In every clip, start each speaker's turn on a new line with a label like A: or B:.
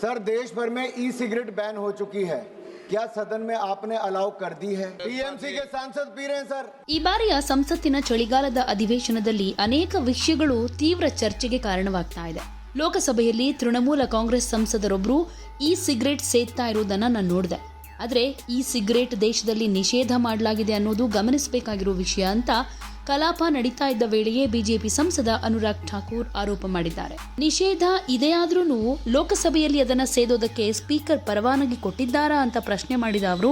A: Sir, देश भर में ई सिगरेट बैन हो चुकी है, क्या सदन में आपने अलाउ कर दी है? टीएमसी के सांसद पी रहे हैं सर।
B: ಈ ಬಾರಿಯ ಸಂಸತ್ತಿನ ಚಳಿಗಾಲದ ಅಧಿವೇಶನದಲ್ಲಿ ಅನೇಕ ವಿಷಯಗಳು ತೀವ್ರ ಚರ್ಚೆಗೆ ಕಾರಣವಾಗ್ತಾ ಇದೆ. ಲೋಕಸಭೆಯಲ್ಲಿ ತೃಣಮೂಲ ಕಾಂಗ್ರೆಸ್ ಸಂಸದರೊಬ್ಬರು ಈ ಸಿಗರೇಟ್ ಸೇದ್ತಾ ಇರೋದನ್ನ ನಾನು ನೋಡಿದೆ. ಆದರೆ ಈ ಸಿಗರೇಟ್ ದೇಶದಲ್ಲಿ ನಿಷೇಧ ಮಾಡಲಾಗಿದೆ ಅನ್ನೋದು ಗಮನಿಸಬೇಕಾಗಿರೋ ವಿಷಯ ಅಂತ ಕಲಾಪ ನಡೀತಾ ಇದ್ದ ವೇಳೆಯೇ ಬಿಜೆಪಿ ಸಂಸದ ಅನುರಾಗ್ ಠಾಕೂರ್ ಆರೋಪ ಮಾಡಿದ್ದಾರೆ. ನಿಷೇಧ ಇದೆಯಾದ್ರೂ ಲೋಕಸಭೆಯಲ್ಲಿ ಅದನ್ನ ಸೇದೋದಕ್ಕೆ ಸ್ಪೀಕರ್ ಪರವಾನಗಿ ಕೊಟ್ಟಿದ್ದಾರಾ ಅಂತ ಪ್ರಶ್ನೆ ಮಾಡಿದ ಅವರು,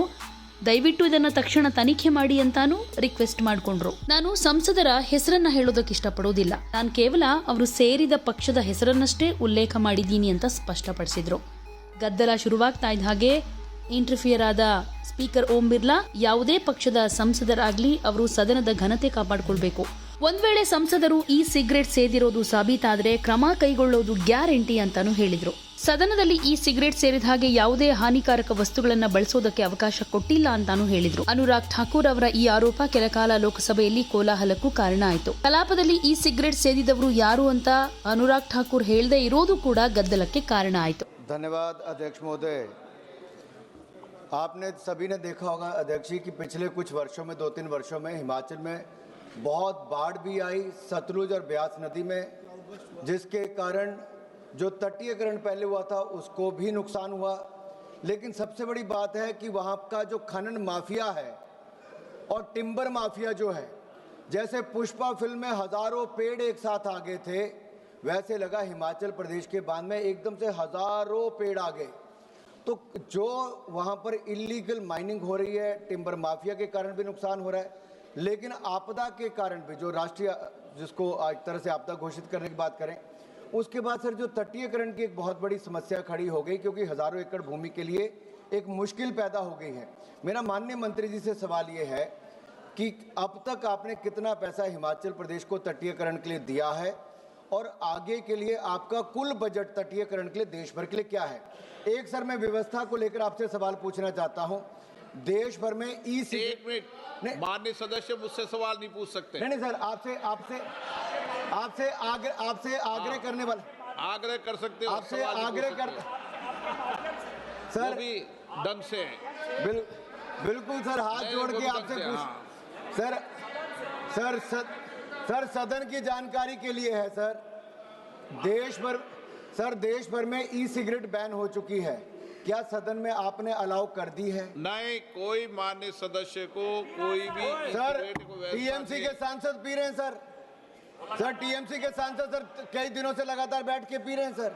B: ದಯವಿಟ್ಟು ಇದನ್ನ ತಕ್ಷಣ ತನಿಖೆ ಮಾಡಿ ಅಂತಾನೂ ರಿಕ್ವೆಸ್ಟ್ ಮಾಡಿಕೊಂಡ್ರು. ನಾನು ಸಂಸದರ ಹೆಸರನ್ನ ಹೇಳೋದಕ್ಕೆ ಇಷ್ಟಪಡೋದಿಲ್ಲ, ನಾನು ಕೇವಲ ಅವರು ಸೇರಿದ ಪಕ್ಷದ ಹೆಸರನ್ನಷ್ಟೇ ಉಲ್ಲೇಖ ಮಾಡಿದ್ದೀನಿ ಅಂತ ಸ್ಪಷ್ಟಪಡಿಸಿದ್ರು. ಗದ್ದಲ ಶುರುವಾಗ್ತಾ ಇದ್ದ ಹಾಗೆ ಇಂಟರ್ಫಿಯರ್ ಆದ ಸ್ಪೀಕರ್ ಓಂ ಬಿರ್ಲಾ, ಯಾವುದೇ ಪಕ್ಷದ ಸಂಸದರಾಗ್ಲಿ ಅವರು ಸದನದ ಘನತೆ ಕಾಪಾಡಿಕೊಳ್ಬೇಕು. ಒಂದ್ ವೇಳೆ ಸಂಸದರು ಈ ಸಿಗರೇಟ್ ಸೇದಿರೋದು ಸಾಬೀತಾದ್ರೆ ಕ್ರಮ ಕೈಗೊಳ್ಳೋದು ಗ್ಯಾರಂಟಿ ಅಂತಾನು ಹೇಳಿದ್ರು. ಸದನದಲ್ಲಿ ಈ ಸಿಗರೇಟ್ ಸೇರಿದ ಹಾಗೆ ಯಾವುದೇ ಹಾನಿಕಾರಕ ವಸ್ತುಗಳನ್ನ ಬಳಸೋದಕ್ಕೆ ಅವಕಾಶ ಕೊಟ್ಟಿಲ್ಲ ಅಂತಾನು ಹೇಳಿದ್ರು. ಅನುರಾಗ್ ಠಾಕೂರ್ ಅವರ ಈ ಆರೋಪ ಕೆಲಕಾಲ ಲೋಕಸಭೆಯಲ್ಲಿ ಕೋಲಾಹಲಕ್ಕೂ ಕಾರಣ ಆಯಿತು. ಕಲಾಪದಲ್ಲಿ ಈ ಸಿಗರೇಟ್ ಸೇದಿದವರು ಯಾರು ಅಂತ ಅನುರಾಗ್ ಠಾಕೂರ್ ಹೇಳದೇ ಇರೋದು ಕೂಡ ಗದ್ದಲಕ್ಕೆ ಕಾರಣ ಆಯಿತು.
A: धन्यवाद अध्यक्ष महोदय। आपने सभी ने देखा होगा अध्यक्ष जी कि पिछले कुछ वर्षों में 2-3 वर्षों में हिमाचल में बहुत बाढ़ भी आई सतलुज और ब्यास नदी में, जिसके कारण जो तटीयकरण पहले हुआ था उसको भी नुकसान हुआ। लेकिन सबसे बड़ी बात है कि वहाँ का जो खनन माफिया है और टिम्बर माफिया जो है, जैसे पुष्पा फिल्म में हजारों पेड़ एक साथ आ गए थे, वैसे लगा हिमाचल प्रदेश के बांध में एकदम से हजारों पेड़ आ गए। तो जो वहाँ पर इलीगल माइनिंग हो रही है, टिम्बर माफिया के कारण भी नुकसान हो रहा है, लेकिन आपदा के कारण भी, जो राष्ट्रीय जिसको एक तरह से आपदा घोषित करने की बात करें, उसके बाद सर जो तटीयकरण की एक बहुत बड़ी समस्या खड़ी हो गई, क्योंकि हजारों एकड़ भूमि के लिए एक मुश्किल पैदा हो गई है। मेरा माननीय मंत्री जी से सवाल ये है कि अब तक आपने कितना पैसा हिमाचल प्रदेश को तटीयकरण के लिए दिया है और आगे के लिए आपका कुल बजट तटीयकरण के लिए देश भर के लिए क्या है? एक सर मैं व्यवस्था को लेकर आपसे सवाल पूछना चाहता हूं। देश भर में ई सिगरेट,
C: माननीय सदस्य मुझसे सवाल नहीं पूछ सकते।
A: नहीं सर, आपसे आग्रह करने वाला,
C: आग्रह कर सकते हो,
A: आपसे आग्रह कर
C: सर भी ढंग से
A: बिल्कुल सर, हाथ जोड़ के आपसे पूछ सर सदन की जानकारी के लिए है सर। देश भर में ई सिगरेट बैन हो चुकी है, क्या सदन में आपने अलाउ कर दी है?
C: नहीं, कोई माननीय सदस्य को कोई भी
A: सर टीएमसी के सांसद पी रहे हैं सर टीएमसी के सांसद सर कई दिनों से लगातार बैठ के पी रहे हैं सर।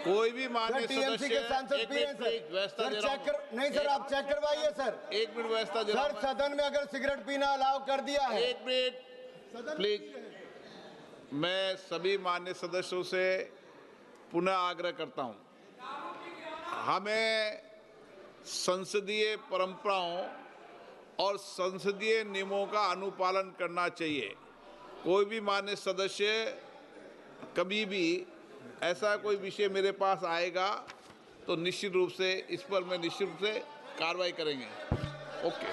C: कोई भी माननीय
A: टीएमसी के सांसद पी रहे हैं सर चेक नहीं सर, आप चेक करवाइए सर।
C: एक मिनट व्यवस्था
A: सर, सदन में अगर सिगरेट पीना अलाउ कर दिया है,
C: एक मिनट प्लीज। मैं सभी माननीय सदस्यों से पुनः आग्रह करता हूं, हमें संसदीय परंपराओं और संसदीय नियमों का अनुपालन करना चाहिए। कोई भी माननीय सदस्य कभी भी ऐसा कोई विषय मेरे पास आएगा तो निश्चित रूप से इस पर मैं निश्चित रूप से कार्रवाई करेंगे। ओके।